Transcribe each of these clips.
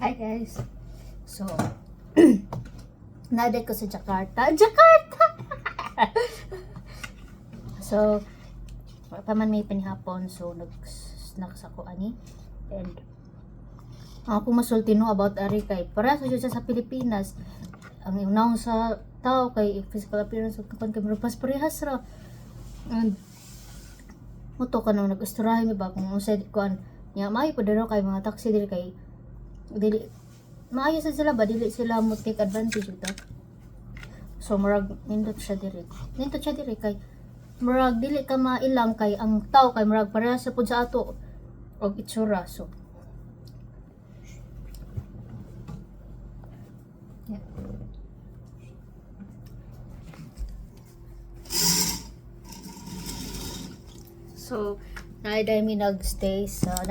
Hi guys. So, naday ko sa Jakarta. Jakarta! So, paman may pinihapon. So, nag-snacks ako ani. And, ako masulti no about ari kay para sa siya sa Pilipinas. Ang unang sa tao kay physical appearance of kapan kay pas parehas ra. And, moto ka nang nag-usturahin mi ba kung usay kuan. Nya may pa daw kay mga taxi dili kay dili maayos na sila ba dili sila mo take advantage ito. So murag nindot siya diri kay murag dili ka mailang kay ang tao kay murag parehas sa pud sa ato og itsura. So yeah. So naday mi nagstay sa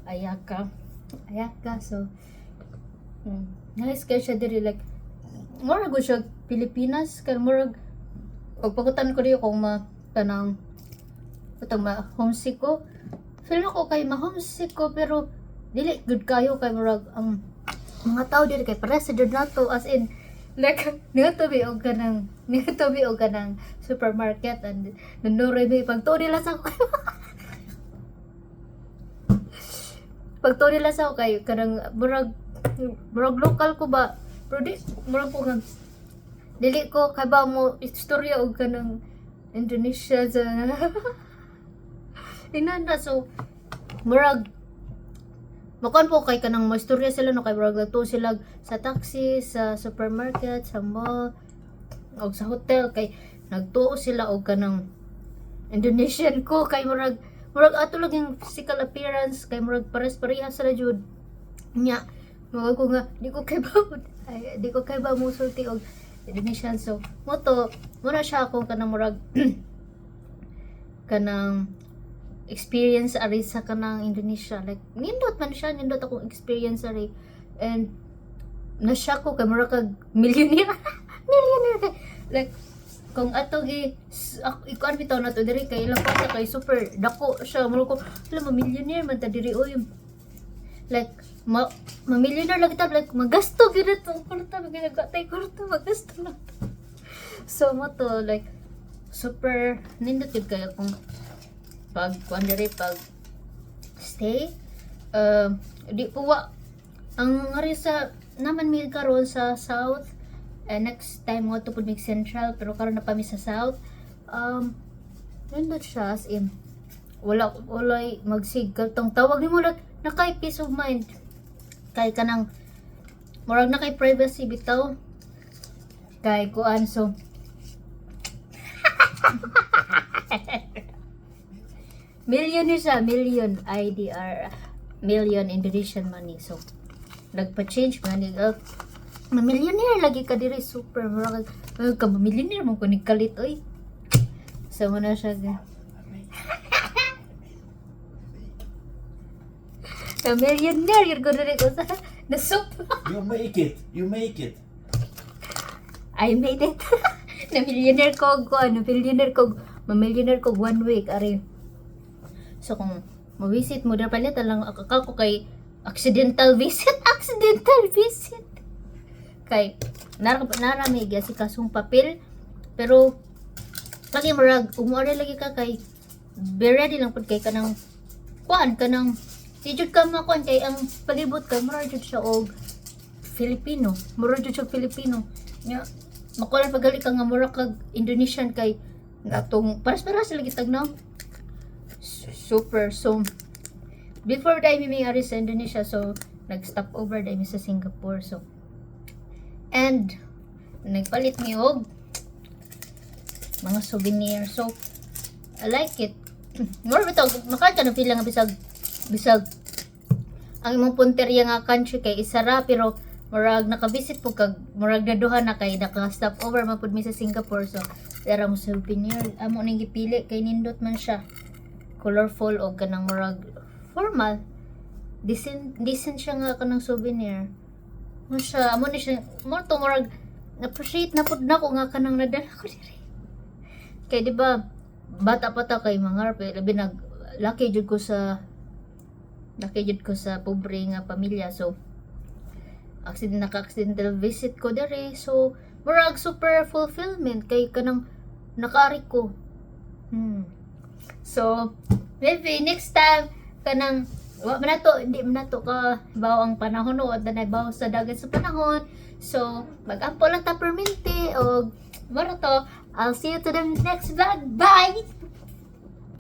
Ayaka. So nice kay siya diri like murag ko siya Pilipinas kay murag og pagutan ko diyo kung kanang utang homesick ko. Feel ko kay ma-homesick ko pero dili good kayo kay murag ang mga tao diri kay para sa nato as in like nagtubi og kanang supermarket and nanure mi pagtuo nila sa pagtuo nila sa kay kanang murag local ko ba pero di murag ko nga dili ko kay ba mo istorya og kanang Indonesia sa inanda. So murag makuan po kay kanang mo istorya sila no kay murag nagtuo sila sa taxi, sa supermarket, sa mall og sa hotel kay nagtuo sila og kanang Indonesian ko kay murag ato lang yung physical appearance kay murag pares-parehas sila jud nya murag ko nga di ko kay ba mo sulti og Indonesian. So muna siya akong kanang murag kanang experience ari sa kanang Indonesia like nindot akong experience ari and na-shock ko kay murag kag millionaire kay like kung ato gi ikuan bitaw na to diri kay ilang pa kay super dako siya murag ko ma-millionaire man ta diri oy like ma-millionaire lang kita like magasto gyud to kurta magagatay kurta magasto na so mo to like super nindot gyud kay akong pag kuan diri pag stay di po ang ari sa naman mi karon sa south. Next time mo to pud mig central pero karon na pa mi sa south. Nindot siya as in walay magsigal tong tawag nimo lang nakay peace of mind kay kanang murag na kay privacy bitaw kay kuan. So million ni siya, million IDR, million Indonesian money. So nagpa-change man ni ma-millionaire lagi ka diri super murag ka ma-millionaire mo kunig kalit oy. So muna siya ka millionaire yun ko diri ko sa na soup. You make it. I made it. Na millionaire ko ma-millionaire ko 1 week ari. So kung ma-visit mo dapat palit lang ako kay accidental visit kay narami gyud kasong papel pero lagi murag umuari lagi ka kay be ready lang pud kay kanang kuan kanang di jud ka makuan kay ang palibot kay murag jud siya og Filipino nya makuan pagali ka nga murag kag Indonesian kay natong paras-paras lagi tagnaw super. So before dai mi ari sa Indonesia so nag-stop over dai mi sa Singapore. So and nagpalit mi og mga souvenir. So I like it. More bitaw makanta na pila nga bisag ang imong punteriya nga country kay isara pero murag naka-visit po kag murag daduha na kay naka-stop over man pud mi sa Singapore. So dara mo souvenir amo ning gipili kay nindot man siya colorful o kanang murag formal decent siya nga kanang souvenir mo siya amo ni siya mo to murag appreciate na pud nako nga kanang nadala ko diri kay di ba bata pa ta kay mga labi nag lucky jud ko sa nakijud ko sa pobre nga pamilya. So naka-accidental visit ko dere. So murag super fulfillment kay kanang nakaari ko. So maybe next time kanang hindi man nato ka baw ang panahon o danay baw sa dagat sa panahon. So mag-ampo lang ta permente o mara to. I'll see you to the next vlog. Bye.